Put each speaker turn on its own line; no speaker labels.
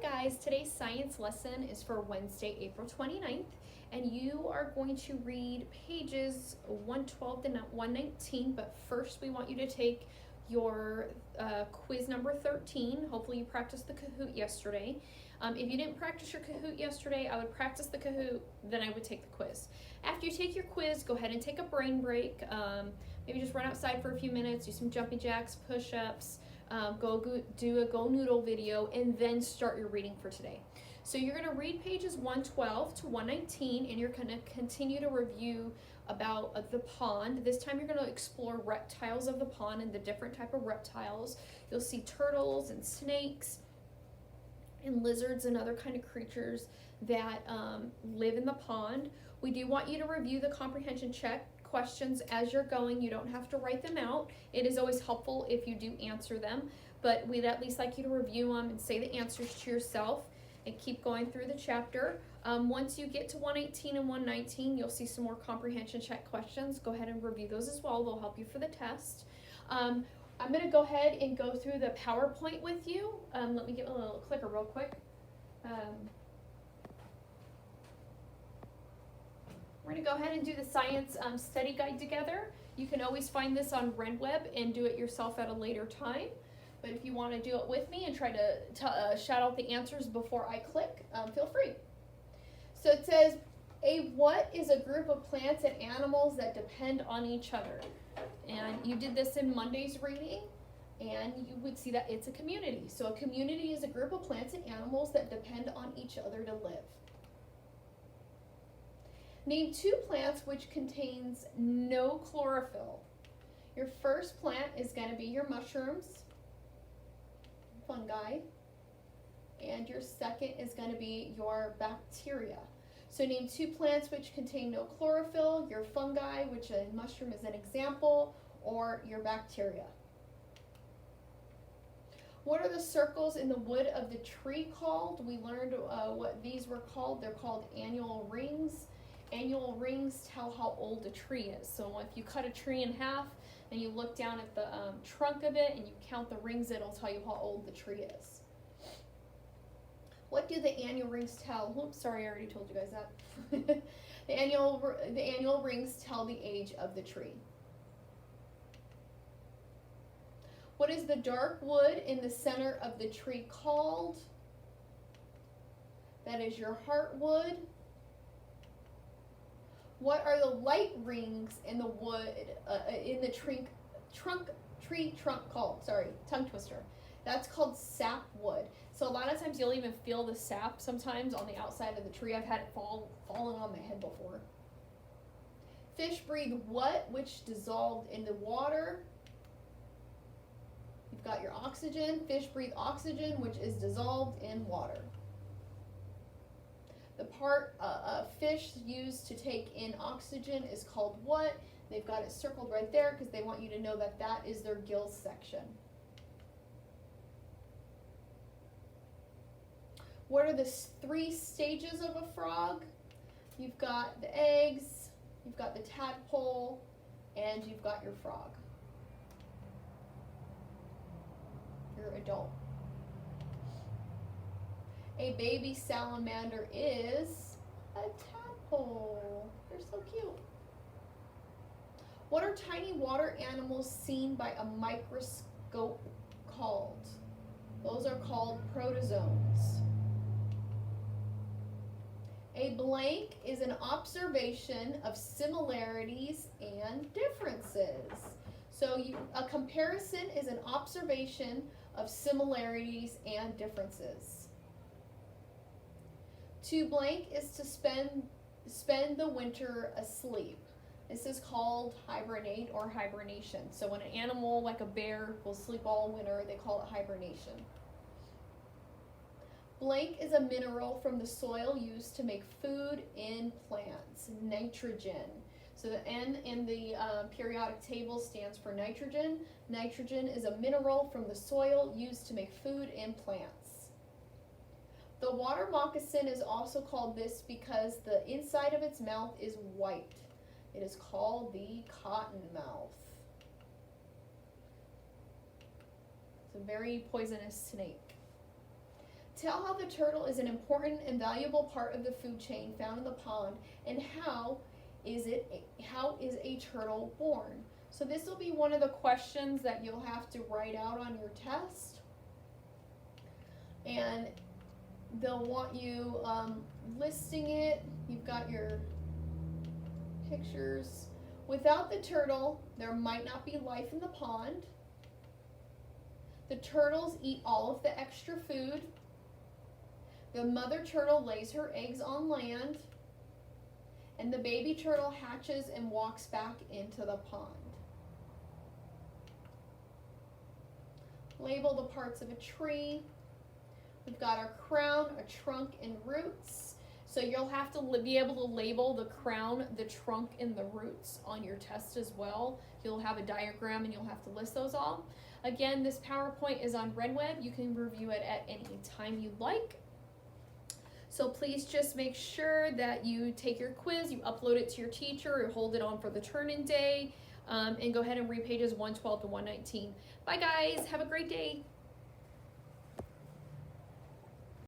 guys, today's science lesson is for Wednesday, April 29th, and you are going to read pages 112 to 119, but first we want you to take your quiz number 13. Hopefully you practiced the Kahoot yesterday. If you didn't practice your Kahoot yesterday, I would practice the Kahoot, then I would take the quiz. After you take your quiz, go ahead and take a brain break. Maybe just run outside for a few minutes, do some jumping jacks, push-ups, go do a Go Noodle video, and then start your reading for today. So you're going to read pages 112 to 119, and you're going to continue to review about the pond. This time you're going to explore reptiles of the pond and the different type of reptiles. You'll see turtles and snakes and lizards and other kind of creatures that live in the pond. We do want you to review the comprehension check questions as you're going. You don't have to write them out. It is always helpful if you do answer them, but we'd at least like you to review them and say the answers to yourself and keep going through the chapter. Once you get to 118 and 119, you'll see some more comprehension check questions. Go ahead and review those as well. They'll help you for the test. I'm going to go ahead and go through the PowerPoint with you. Let me get a little clicker real quick. We're going to go ahead and do the science study guide together. You can always find this on RenWeb and do it yourself at a later time. But if you want to do it with me and try to shout out the answers before I click, feel free. So it says, what is a group of plants and animals that depend on each other? And you did this in Monday's reading, and you would see that it's a community. So a community is a group of plants and animals that depend on each other to live. Name two plants which contains no chlorophyll. Your first plant is going to be your mushrooms, fungi, and your second is going to be your bacteria. So name two plants which contain no chlorophyll, your fungi, which a mushroom is an example, or your bacteria. What are the circles in the wood of the tree called? We learned what these were called. They're called annual rings. Annual rings tell how old a tree is. So if you cut a tree in half and you look down at the trunk of it and you count the rings, it'll tell you how old the tree is. What do the annual rings tell? Oops, sorry, I already told you guys that. The annual rings tell the age of the tree. What is the dark wood in the center of the tree called? That is your heartwood. What are the light rings in the wood, in the tree trunk called? Sorry, tongue twister. That's called sapwood. So a lot of times you'll even feel the sap sometimes on the outside of the tree. I've had it fallen on my head before. Fish breathe what, which dissolved in the water? You've got your oxygen. Fish breathe oxygen, which is dissolved in water. The part fish use to take in oxygen is called what? They've got it circled right there because they want you to know that that is their gills section. What are the three stages of a frog? You've got the eggs, you've got the tadpole, and you've got your frog, your adult. A baby salamander is a tadpole. They're so cute. What are tiny water animals seen by a microscope called? Those are called protozoans. A blank is an observation of similarities and differences. So a comparison is an observation of similarities and differences. To blank is to spend the winter asleep. This is called hibernate or hibernation. So when an animal like a bear will sleep all winter, they call it hibernation. Blank is a mineral from the soil used to make food in plants, nitrogen. So the N in the periodic table stands for nitrogen. Nitrogen is a mineral from the soil used to make food in plants. The water moccasin is also called this because the inside of its mouth is white. It is called the cottonmouth. It's a very poisonous snake. Tell how the turtle is an important and valuable part of the food chain found in the pond, and how is a turtle born? So this will be one of the questions that you'll have to write out on your test. And they'll want you listing it. You've got your pictures. Without the turtle, there might not be life in the pond. The turtles eat all of the extra food. The mother turtle lays her eggs on land. And the baby turtle hatches and walks back into the pond. Label the parts of a tree. We've got our crown, a trunk, and roots. So you'll have to be able to label the crown, the trunk, and the roots on your test as well. You'll have a diagram and you'll have to list those all. Again, this PowerPoint is on RedWeb. You can review it at any time you like. So please just make sure that you take your quiz, you upload it to your teacher, or hold it on for the turn-in day, and go ahead and read pages 112 to 119. Bye guys, have a great day.